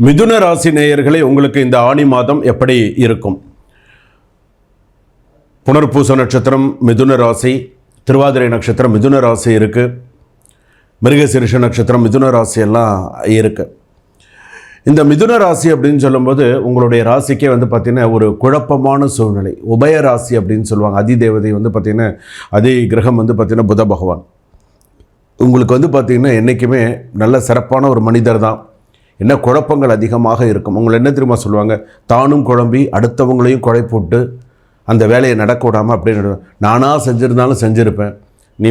மிதுன ராசி நேயர்களே, உங்களுக்கு இந்த ஆணி மாதம் எப்படி இருக்கும்? புனர்பூச நட்சத்திரம் மிதுன ராசி, திருவாதிரை நட்சத்திரம் மிதுன ராசி இருக்குது, மிருகசீரிஷ நட்சத்திரம் மிதுன ராசி எல்லாம் இருக்குது. இந்த மிதுன ராசி அப்படின்னு சொல்லும்போது உங்களுடைய ராசிக்கே பார்த்திங்கன்னா ஒரு குழப்பமான சூழ்நிலை. உபய ராசி அப்படின்னு சொல்லுவாங்க. அதிதேவதை பார்த்திங்கன்னா அதி கிரகம் பார்த்திங்கன்னா புத பகவான். உங்களுக்கு பார்த்திங்கன்னா என்றைக்குமே நல்ல சிறப்பான ஒரு மனிதர் தான். என்ன குழப்பங்கள் அதிகமாக இருக்கும். உங்களை என்ன தெரியுமா சொல்லுவாங்க? தானும் குழம்பி அடுத்தவங்களையும் குழைப்போட்டு அந்த வேலையை நடக்க விடாமல் அப்படின்னு நானாக செஞ்சுருந்தாலும் செஞ்சுருப்பேன், நீ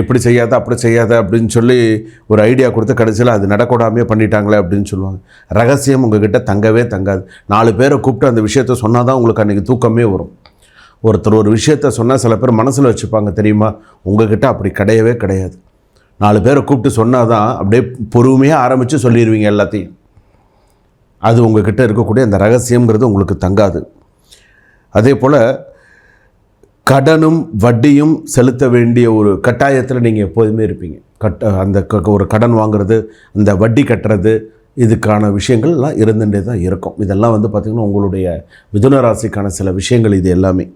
இப்படி செய்யாத அப்படி செய்யாத அப்படின்னு சொல்லி ஒரு ஐடியா கொடுத்து கடைசியில் அது நடக்க விடாமையே பண்ணிட்டாங்களே அப்படின்னு சொல்லுவாங்க. ரகசியம் உங்ககிட்ட தங்கவே தங்காது. 4 பேரை கூப்பிட்டு அந்த விஷயத்த சொன்னால் தான் உங்களுக்கு அன்றைக்கி தூக்கமே வரும். ஒருத்தர் ஒரு விஷயத்த சொன்னால் சில பேர் மனசில் வச்சுப்பாங்க தெரியுமா? உங்ககிட்ட அப்படி கிடையவே கிடையாது. 4 பேரை கூப்பிட்டு சொன்னால் தான் அப்படியே பொறுமையாக ஆரம்பித்து சொல்லிடுவீங்க எல்லாத்தையும். அது உங்கள்கிட்ட இருக்கக்கூடிய அந்த ரகசியங்கிறது உங்களுக்கு தங்காது. அதே போல் கடனும் வட்டியும் செலுத்த வேண்டிய ஒரு கட்டாயத்தில் நீங்கள் எப்போதுமே இருப்பீங்க. அந்த ஒரு கடன் வாங்குறது, அந்த வட்டி கட்டுறது, இதுக்கான விஷயங்கள்லாம் இருந்துகிட்டே தான் இருக்கும். இதெல்லாம் பார்த்திங்கன்னா உங்களுடைய மிதுன ராசிக்கான சில விஷயங்கள். இது எல்லாமே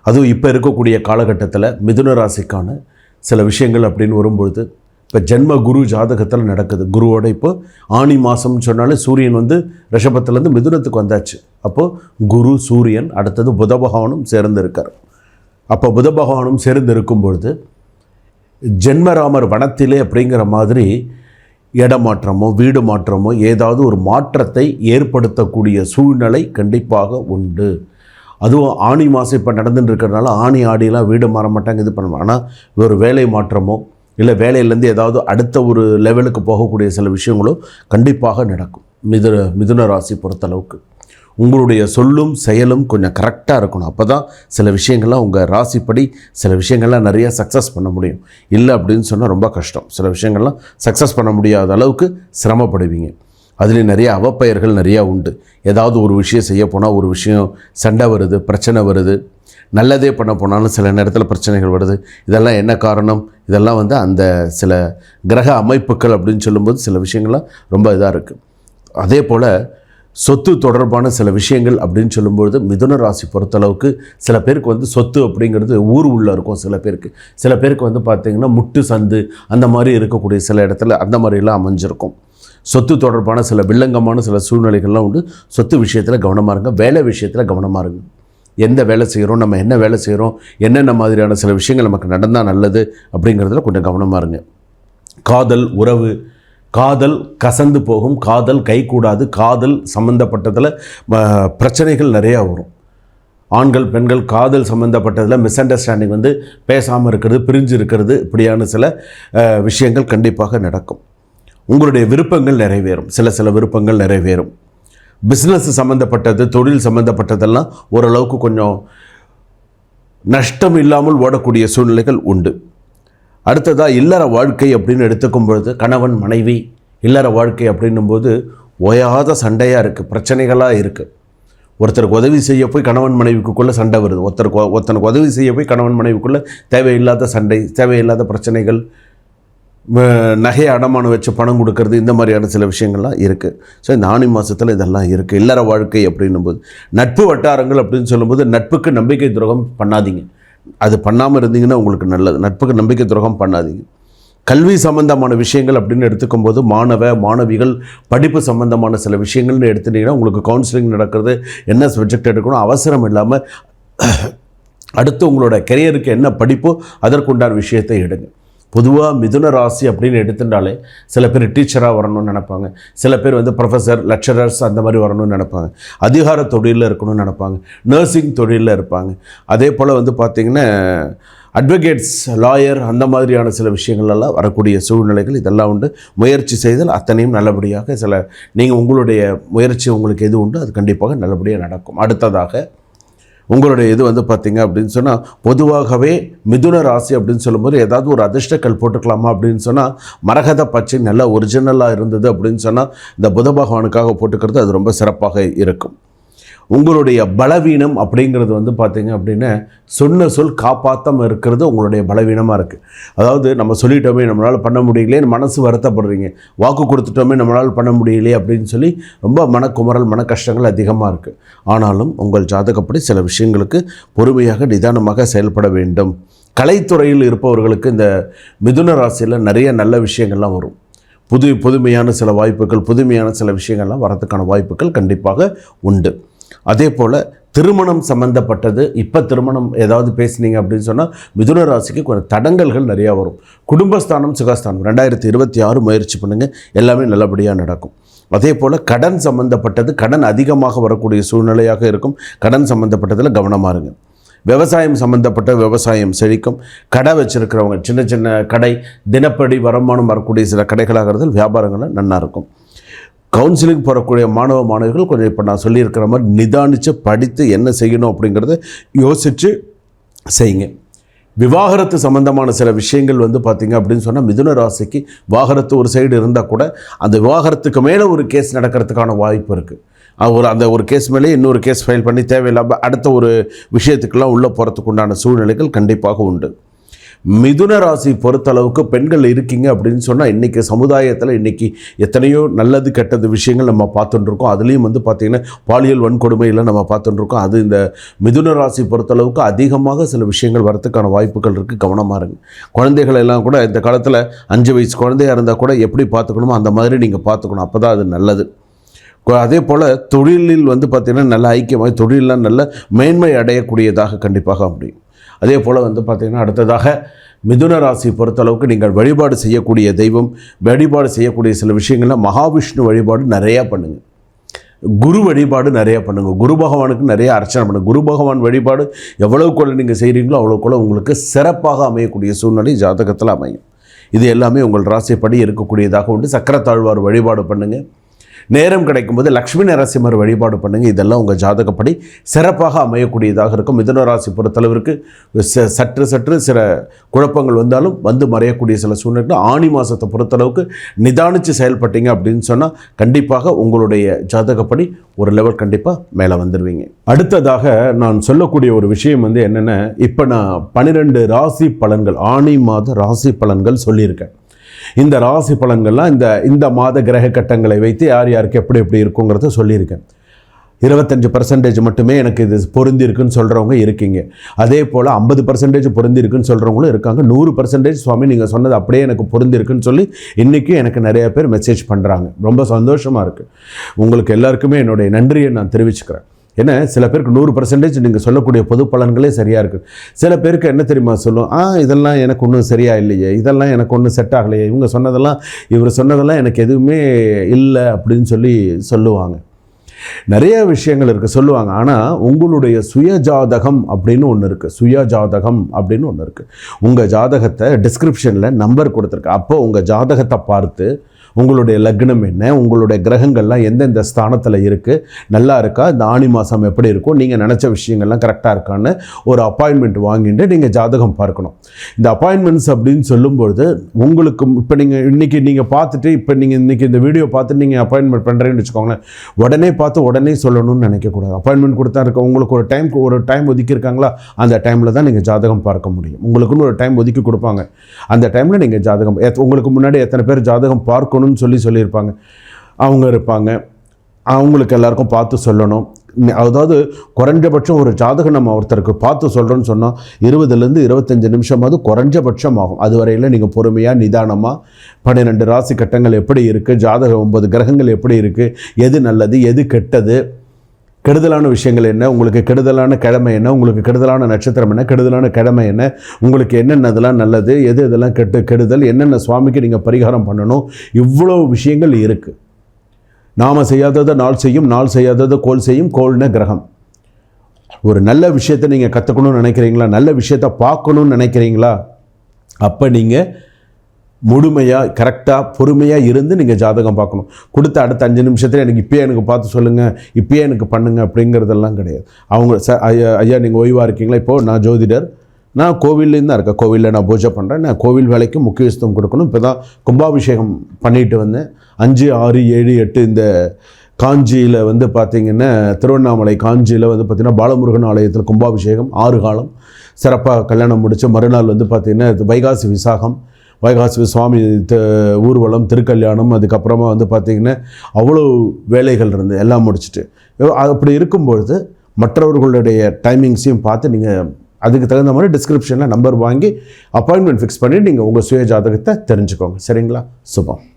அதுவும் இப்போ இருக்கக்கூடிய காலகட்டத்தில் மிதுன ராசிக்கான சில விஷயங்கள் அப்படின்னு வரும்பொழுது, இப்போ ஜென்ம குரு ஜாதகத்தில் நடக்குது. குருவோட இப்போ ஆணி மாதம்னு சொன்னாலே சூரியன் ரிஷபத்துலேருந்து மிதுனத்துக்கு வந்தாச்சு. அப்போது குரு சூரியன் அடுத்தது புத பகவானும் சேர்ந்து இருக்கார். அப்போ புத பகவானும் சேர்ந்து இருக்கும் பொழுது ஜென்மராமர் வனத்திலே அப்படிங்கிற மாதிரி இடமாற்றமோ வீடு மாற்றமோ ஏதாவது ஒரு மாற்றத்தை ஏற்படுத்தக்கூடிய சூழ்நிலை கண்டிப்பாக உண்டு. அதுவும் ஆணி மாதம் இப்போ நடந்துட்டு இருக்கிறதுனால ஆணி ஆடியெல்லாம் வீடு மாற மாட்டாங்க, இது பண்ணுவாங்க. ஆனால் ஒரு வேலை மாற்றமோ இல்லை வேலையிலேருந்து ஏதாவது அடுத்த ஒரு லெவலுக்கு போகக்கூடிய சில விஷயங்களும் கண்டிப்பாக நடக்கும். மிதுன ராசி பொறுத்தளவுக்கு உங்களுடைய சொல்லும் செயலும் கொஞ்சம் கரெக்டாக இருக்கணும். அப்போ தான் சில விஷயங்கள்லாம் உங்கள் ராசிப்படி சில விஷயங்கள்லாம் நிறைய சக்ஸஸ் பண்ண முடியும். இல்லை அப்படின்னு சொன்னால் ரொம்ப கஷ்டம். சில விஷயங்கள்லாம் சக்ஸஸ் பண்ண முடியாத அளவுக்கு சிரமப்படுவீங்க. அதுலேயும் நிறைய அவப்பெயர்கள் நிறையா உண்டு. ஏதாவது ஒரு விஷயம் செய்ய போனால் ஒரு விஷயம் சண்டை வருது, பிரச்சனை வருது. நல்லதே பண்ண போனாலும் சில நேரத்தில் பிரச்சனைகள் வருது. இதெல்லாம் என்ன காரணம்? இதெல்லாம் அந்த சில கிரக அமைப்புகள் அப்படின்னு சொல்லும்போது சில விஷயங்கள்லாம் ரொம்ப இதாக இருக்குது. அதே போல் சொத்து தொடர்பான சில விஷயங்கள் அப்படின்னு சொல்லும்பொழுது மிதுன ராசி பொறுத்தளவுக்கு சில பேருக்கு சொத்து அப்படிங்கிறது ஊர் உள்ளே இருக்கும். சில பேருக்கு பார்த்திங்கன்னா முட்டு சந்து அந்த மாதிரி இருக்கக்கூடிய சில இடத்துல அந்த மாதிரிலாம் அமைஞ்சிருக்கும். சொத்து தொடர்பான சில வில்லங்கமான சில சூழ்நிலைகள்லாம் உண்டு. சொத்து விஷயத்தில் கவனமாக இருங்க. வேலை விஷயத்தில் கவனமாக இருங்க. எந்த வேலை செய்கிறோம், நம்ம என்ன வேலை செய்கிறோம், என்னென்ன மாதிரியான சில விஷயங்கள் நமக்கு நடந்தால் நல்லது அப்படிங்கிறதுல கொஞ்சம் கவனமாக இருங்க. காதல் உறவு, காதல் கசந்து போகும், காதல் கைகூடாது, காதல் சம்மந்தப்பட்டதில் பிரச்சனைகள் நிறையா வரும். ஆண்கள் பெண்கள் காதல் சம்மந்தப்பட்டதில் மிஸ் அண்டர்ஸ்டாண்டிங் பேசாமல் இருக்கிறது, பிரிஞ்சு இருக்கிறது, இப்படியான சில விஷயங்கள் கண்டிப்பாக நடக்கும். உங்களுடைய விருப்பங்கள் நிறைவேறும். சில விருப்பங்கள் நிறைவேறும். பிஸ்னஸ் சம்மந்தப்பட்டது, தொழில் சம்மந்தப்பட்டதெல்லாம் ஓரளவுக்கு கொஞ்சம் நஷ்டம் இல்லாமல் ஓடக்கூடிய சூழ்நிலைகள் உண்டு. அடுத்ததாக இல்லற வாழ்க்கை அப்படின்னு எடுத்துக்கும் பொழுது கணவன் மனைவி இல்லற வாழ்க்கை அப்படின்னும்போது ஓயாத சண்டையாக இருக்குது, பிரச்சனைகளாக இருக்குது. ஒருத்தருக்கு உதவி செய்ய போய் கணவன் மனைவிக்குள்ளே சண்டை வருது. ஒருத்தனுக்கு உதவி செய்ய போய் கணவன் மனைவிக்குள்ளே தேவையில்லாத சண்டை, தேவையில்லாத பிரச்சனைகள், நகையை அடமானம் வச்சு பணம் கொடுக்கறது, இந்த மாதிரியான சில விஷயங்கள்லாம் இருக்குது. ஸோ இந்த ஆணி மாதத்தில் இதெல்லாம் இருக்குது. இல்லற வாழ்க்கை அப்படின்னும்போது நட்பு வட்டாரங்கள் அப்படின்னு சொல்லும்போது நட்புக்கு நம்பிக்கை துரோகம் பண்ணாதீங்க. அது பண்ணாமல் இருந்தீங்கன்னா உங்களுக்கு நல்லது. நட்புக்கு நம்பிக்கை துரோகம் பண்ணாதீங்க. கல்வி சம்பந்தமான விஷயங்கள் அப்படின்னு எடுத்துக்கும் போது மாணவிகள் படிப்பு சம்பந்தமான சில விஷயங்கள்னு எடுத்துட்டிங்கன்னா உங்களுக்கு கவுன்சிலிங் நடக்கிறது, என்ன சப்ஜெக்ட் எடுக்கணும் அவசரம் இல்லாமல் அடுத்து உங்களோட கெரியருக்கு என்ன படிப்போ அதற்குண்டான விஷயத்தை எடுங்க. பொதுவாக மிதுன ராசி அப்படின்னு எடுத்துட்டாலே சில பேர் டீச்சராக வரணும்னு நினைப்பாங்க, சில பேர் ப்ரொஃபஸர் லெக்சரர்ஸ் அந்த மாதிரி வரணும்னு நினைப்பாங்க, அதிகார தொழிலில் இருக்கணும்னு நினைப்பாங்க, நர்சிங் தொழிலில் இருப்பாங்க. அதே போல் பார்த்திங்கன்னா அட்வொகேட்ஸ், லாயர் அந்த மாதிரியான சில விஷயங்கள்லாம் வரக்கூடிய சூழ்நிலைகள் இதெல்லாம் உண்டு. முயற்சி செய்தால் அத்தனையும் நல்லபடியாக நீங்கள் உங்களுடைய முயற்சி உங்களுக்கு எது உண்டு அது கண்டிப்பாக நல்லபடியாக நடக்கும். அடுத்ததாக உங்களுடைய இது பார்த்திங்க அப்படின்னு சொன்னால் பொதுவாகவே மிதுன ராசி அப்படின்னு சொல்லும்போது ஏதாவது ஒரு அதிர்ஷ்டக்கல் போட்டுக்கலாமா அப்படின்னு சொன்னால் மரகத பச்சை நல்லா ஒரிஜினலாக இருந்தது அப்படின்னு சொன்னால் இந்த புத பகவானுக்காக போட்டுக்கிறது அது ரொம்ப சிறப்பாக இருக்கும். உங்களுடைய பலவீனம் அப்படிங்கிறது வந்து பார்த்தீங்க அப்படின்னா சொன்ன சொல் காப்பாற்றாமல் இருக்கிறது உங்களுடைய பலவீனமாக இருக்குது. அதாவது நம்ம சொல்லிட்டோமே நம்மளால் பண்ண முடியலையே, மனசு வருத்தப்படுறீங்க, வாக்கு கொடுத்துட்டோமே நம்மளால் பண்ண முடியலையே அப்படின்னு சொல்லி ரொம்ப மனக்குமரல் மன கஷ்டங்கள் அதிகமாக இருக்குது. ஆனாலும் உங்கள் ஜாதகப்படி சில விஷயங்களுக்கு பொறுமையாக நிதானமாக செயல்பட வேண்டும். கலைத்துறையில் இருப்பவர்களுக்கு இந்த மிதுன ராசியில் நிறைய நல்ல விஷயங்கள்லாம் வரும். புதுமையான சில வாய்ப்புகள், புதுமையான சில விஷயங்கள்லாம் வரதுக்கான வாய்ப்புகள் கண்டிப்பாக உண்டு. அதே போல் திருமணம் சம்மந்தப்பட்டது, இப்போ திருமணம் ஏதாவது பேசுனீங்க அப்படின்னு சொன்னால் மிதுன ராசிக்கு கொஞ்சம் தடங்கல்கள் நிறையா வரும். குடும்பஸ்தானம் சுகஸ்தானம் 2026 முயற்சி பண்ணுங்கள், எல்லாமே நல்லபடியாக நடக்கும். அதே போல் கடன் சம்மந்தப்பட்டது, கடன் அதிகமாக வரக்கூடிய சூழ்நிலையாக இருக்கும். கடன் சம்மந்தப்பட்டதில் கவனமாக இருங்க. விவசாயம் சம்மந்தப்பட்ட விவசாயம் செழிக்கும். கடை வச்சுருக்கிறவங்க, சின்ன சின்ன கடை, தினப்படி வருமானம் வரக்கூடிய சில கடைகளாகிறது வியாபாரங்கள் நல்லா இருக்கும். கவுன்சிலிங் போகக்கூடிய மாணவ மாணவிகள் கொஞ்சம் இப்போ நான் சொல்லியிருக்கிற மாதிரி நிதானித்து படித்து என்ன செய்யணும் அப்படிங்கிறத யோசித்து செய்யுங்க. விவாகரத்து சம்பந்தமான சில விஷயங்கள் வந்து பார்த்திங்க அப்படின்னு சொன்னால் மிதுன ராசிக்கு விவாகரத்து ஒரு சைடு இருந்தால் கூட அந்த விவாகரத்துக்கு மேலே ஒரு கேஸ் நடக்கிறதுக்கான வாய்ப்பு இருக்குது. அந்த ஒரு கேஸ் மேலே இன்னொரு கேஸ் ஃபைல் பண்ணி தேவையில்லாமல் அடுத்த ஒரு விஷயத்துக்கெல்லாம் உள்ளே போகிறதுக்கு உண்டான சூழ்நிலைகள் கண்டிப்பாக உண்டு. மிதுன ராசி பொறுத்தளவுக்கு பெண்கள் இருக்கீங்க அப்படின்னு சொன்னால் இன்றைக்கி சமுதாயத்தில் இன்றைக்கி எத்தனையோ நல்லது கெட்டது விஷயங்கள் நம்ம பார்த்துட்டுருக்கோம். அதுலேயும் வந்து பார்த்திங்கன்னா பாலியல் வன்கொடுமையில் நம்ம பார்த்துட்டுருக்கோம். அது இந்த மிதுன ராசி பொறுத்தளவுக்கு அதிகமாக சில விஷயங்கள் வரத்துக்கான வாய்ப்புகள் இருக்குது. கவனமாக இருங்க. குழந்தைகள் எல்லாம் கூட இந்த காலத்தில் 5 வயசு குழந்தையாக இருந்தால் கூட எப்படி பார்த்துக்கணுமோ அந்த மாதிரி நீங்கள் பார்த்துக்கணும். அப்போ தான் அது நல்லது. அதே போல் தொழிலில் வந்து பார்த்திங்கன்னா நல்ல ஐக்கியமாக தொழிலெலாம் நல்ல மேன்மை அடையக்கூடியதாக கண்டிப்பாக முடியும். அதே போல் வந்து பார்த்திங்கன்னா அடுத்ததாக மிதுன ராசி பொறுத்தளவுக்கு நீங்கள் வழிபாடு செய்யக்கூடிய தெய்வம், வழிபாடு செய்யக்கூடிய சில விஷயங்கள்லாம் மகாவிஷ்ணு வழிபாடு நிறையா பண்ணுங்கள். குரு வழிபாடு நிறையா பண்ணுங்கள். குரு பகவானுக்கு நிறைய அர்ச்சனை பண்ணுங்கள். குரு பகவான் வழிபாடு எவ்வளவுக்குள்ள நீங்கள் செய்கிறீங்களோ அவ்வளோக்குள்ள உங்களுக்கு சிறப்பாக அமையக்கூடிய சூழ்நிலை ஜாதகத்தில் அமையும். இது எல்லாமே உங்கள் ராசிப்படி இருக்கக்கூடியதாக உண்டு. சக்கரத்தாழ்வார் வழிபாடு பண்ணுங்கள். நேரம் கிடைக்கும்போது லக்ஷ்மி நரசிம்மர் வழிபாடு பண்ணுங்கள். இதெல்லாம் உங்கள் ஜாதகப்படி சிறப்பாக அமையக்கூடியதாக இருக்கும். மிதுன ராசி பொறுத்தளவிற்கு சற்று சில குழப்பங்கள் வந்தாலும் வந்து மறையக்கூடிய சில சூழ்நிலைகள். ஆணி மாதத்தை பொறுத்தளவுக்கு நிதானித்து செயல்பட்டீங்க அப்படின்னு சொன்னால் கண்டிப்பாக உங்களுடைய ஜாதகப்படி ஒரு லெவல் கண்டிப்பாக மேலே வந்துடுவீங்க. அடுத்ததாக நான் சொல்லக்கூடிய ஒரு விஷயம் வந்து என்னென்ன, இப்போ நான் 12 ராசி பலன்கள், ஆணி மாத ராசி பலன்கள் சொல்லியிருக்கேன். இந்த ராசி பலன்கள்லாம் இந்த மாத கிரக கட்டங்களை வைத்து யார் யாருக்கு எப்படி எப்படி இருக்குங்கிறத சொல்லியிருக்கேன். 25% மட்டுமே எனக்கு இது பொருந்திருக்குன்னு சொல்கிறவங்க இருக்கீங்க. அதே போல் 50% பொருந்திருக்குன்னு சொல்கிறவங்களும் இருக்காங்க. 100% சுவாமி நீங்கள் சொன்னது அப்படியே எனக்கு பொருந்திருக்குன்னு சொல்லி இன்றைக்கும் எனக்கு நிறைய பேர் மெசேஜ் பண்ணுறாங்க. ரொம்ப சந்தோஷமாக இருக்குது. உங்களுக்கு எல்லாருக்குமே என்னுடைய நன்றியை நான் தெரிவிச்சுக்கிறேன். ஏன்னா சில பேருக்கு 100% நீங்கள் சொல்லக்கூடிய பொது பலன்களே சரியாக இருக்குது. சில பேருக்கு என்ன தெரியுமா சொல்லும், இதெல்லாம் எனக்கு ஒன்றும் சரியாக இல்லையே, இதெல்லாம் எனக்கு ஒன்றும் செட் ஆகலையே, இவங்க சொன்னதெல்லாம் இவர் சொன்னதெல்லாம் எனக்கு எதுவுமே இல்லை அப்படின்னு சொல்லி சொல்லுவாங்க. நிறைய விஷயங்கள் இருக்குது சொல்லுவாங்க. ஆனால் உங்களுடைய சுயஜாதகம் அப்படின்னு ஒன்று இருக்குது. சுயஜாதகம் அப்படின்னு ஒன்று இருக்குது. உங்கள் ஜாதகத்தை டிஸ்கிரிப்ஷனில் நம்பர் கொடுத்துருக்கு. அப்போ உங்கள் ஜாதகத்தை பார்த்து உங்களுடைய லக்னம் என்ன, உங்களுடைய கிரகங்கள்லாம் எந்தெந்த ஸ்தானத்தில் இருக்குது, நல்லா இருக்கா, இந்த ஆணி மாதம் எப்படி இருக்கும், நீங்கள் நினச்ச விஷயங்கள்லாம் கரெக்டாக இருக்கான்னு ஒரு அப்பாயின்மெண்ட் வாங்கிட்டு நீங்கள் ஜாதகம் பார்க்கணும். இந்த அப்பாயின்மெண்ட்ஸ் அப்படின்னு சொல்லும்பொழுது உங்களுக்கு இப்போ நீங்கள் இன்றைக்கி நீங்கள் பார்த்துட்டு இப்போ நீங்கள் இன்றைக்கி இந்த வீடியோ பார்த்துட்டு நீங்கள் அப்பாயின்மெண்ட் பண்ணுறீங்கன்னு வச்சுக்கோங்களேன், உடனே பார்த்து உடனே சொல்லணும்னு நினைக்கக்கூடாது. அப்பாயின்மெண்ட் கொடுத்தா இருக்க உங்களுக்கு ஒரு டைம் ஒதுக்கியிருக்காங்களா, அந்த டைமில் தான் நீங்கள் ஜாதகம் பார்க்க முடியும். உங்களுக்குன்னு ஒரு டைம் ஒதுக்கி கொடுப்பாங்க. அந்த டைமில் நீங்கள் ஜாதகம் உங்களுக்கு முன்னாடி எத்தனை பேர் ஜாதகம் பார்க்கணும்னு சொல்லியிருப்பாங்க, அவங்க இருப்பாங்க. அவங்களுக்கு எல்லாருக்கும் பார்த்து சொல்லணும். அதாவது குறைஞ்சபட்சம் ஒரு ஜாதகம் நம்ம ஒருத்தருக்கு பார்த்து சொல்கிறோன்னு சொன்னால் 20லேருந்து 25 நிமிஷமாவது குறைஞ்சபட்சம் ஆகும். அதுவரையில் நீங்கள் பொறுமையாக நிதானமாக 12 ராசி கட்டங்கள் எப்படி இருக்குது, ஜாதகம் 9 கிரகங்கள் எப்படி இருக்குது, எது நல்லது எது கெட்டது, கெடுதலான விஷயங்கள் என்ன, உங்களுக்கு கெடுதலான கிழமை என்ன, உங்களுக்கு கெடுதலான நட்சத்திரம் என்ன, கெடுதலான கிழமை என்ன, உங்களுக்கு என்னென்னதெல்லாம் நல்லது, எது இதெல்லாம் கெடுதல், என்னென்ன சுவாமிக்கு நீங்கள் பரிகாரம் பண்ணணும், இவ்வளோ விஷயங்கள் இருக்குது. நாம் செய்யாததை நாள் செய்யும், நாள் செய்யாததை கோள் செய்யும், கோள்ன கிரகம். ஒரு நல்ல விஷயத்தை நீங்கள் கற்றுக்கணும்னு நினைக்கிறீங்களா, நல்ல விஷயத்தை பார்க்கணுன்னு நினைக்கிறீங்களா, அப்போ நீங்கள் முழுமையாக கரெக்டாக பொறுமையாக இருந்து நீங்கள் ஜாதகம் பார்க்கணும். கொடுத்த அடுத்த 5 நிமிஷத்தில் எனக்கு பார்த்து சொல்லுங்கள், இப்பயே எனக்கு பண்ணுங்கள் அப்படிங்கிறதெல்லாம் கிடையாது. அவங்க ஐயா நீங்கள் ஓய்வாக இருக்கீங்களா, இப்போது நான் ஜோதிடர், நான் கோவில்லேருந்து தான் இருக்கேன், கோவிலில் நான் பூஜை பண்ணுறேன். நான் கோவில் வேலைக்கு முக்கியத்துவம் கொடுக்கணும். இப்போ தான் கும்பாபிஷேகம் பண்ணிட்டு வந்தேன். 5, 6, 7, 8 இந்த காஞ்சியில் வந்து பார்த்திங்கன்னா திருவண்ணாமலை காஞ்சியில் வந்து பார்த்திங்கன்னா பாலமுருகன் ஆலயத்தில் கும்பாபிஷேகம் 6 காலம் சிறப்பாக கல்யாணம் முடித்து மறுநாள் வந்து பார்த்திங்கன்னா வைகாசி விசாகம், வைகாசி சுவாமி ஊர்வலம், திருக்கல்யாணம், அதுக்கப்புறமா வந்து பார்த்திங்கன்னா அவ்வளோ வேலைகள் இருந்து எல்லாம் முடிச்சுட்டு அப்படி இருக்கும்பொழுது மற்றவர்களுடைய டைமிங்ஸையும் பார்த்து நீங்கள் அதுக்கு தகுந்த மாதிரி டிஸ்கிரிப்ஷனில் நம்பர் வாங்கி அப்பாயின்மெண்ட் ஃபிக்ஸ் பண்ணி நீங்கள் உங்கள் சுய ஜாதகத்தை தெரிஞ்சுக்கோங்க. சரிங்களா? சுபம்.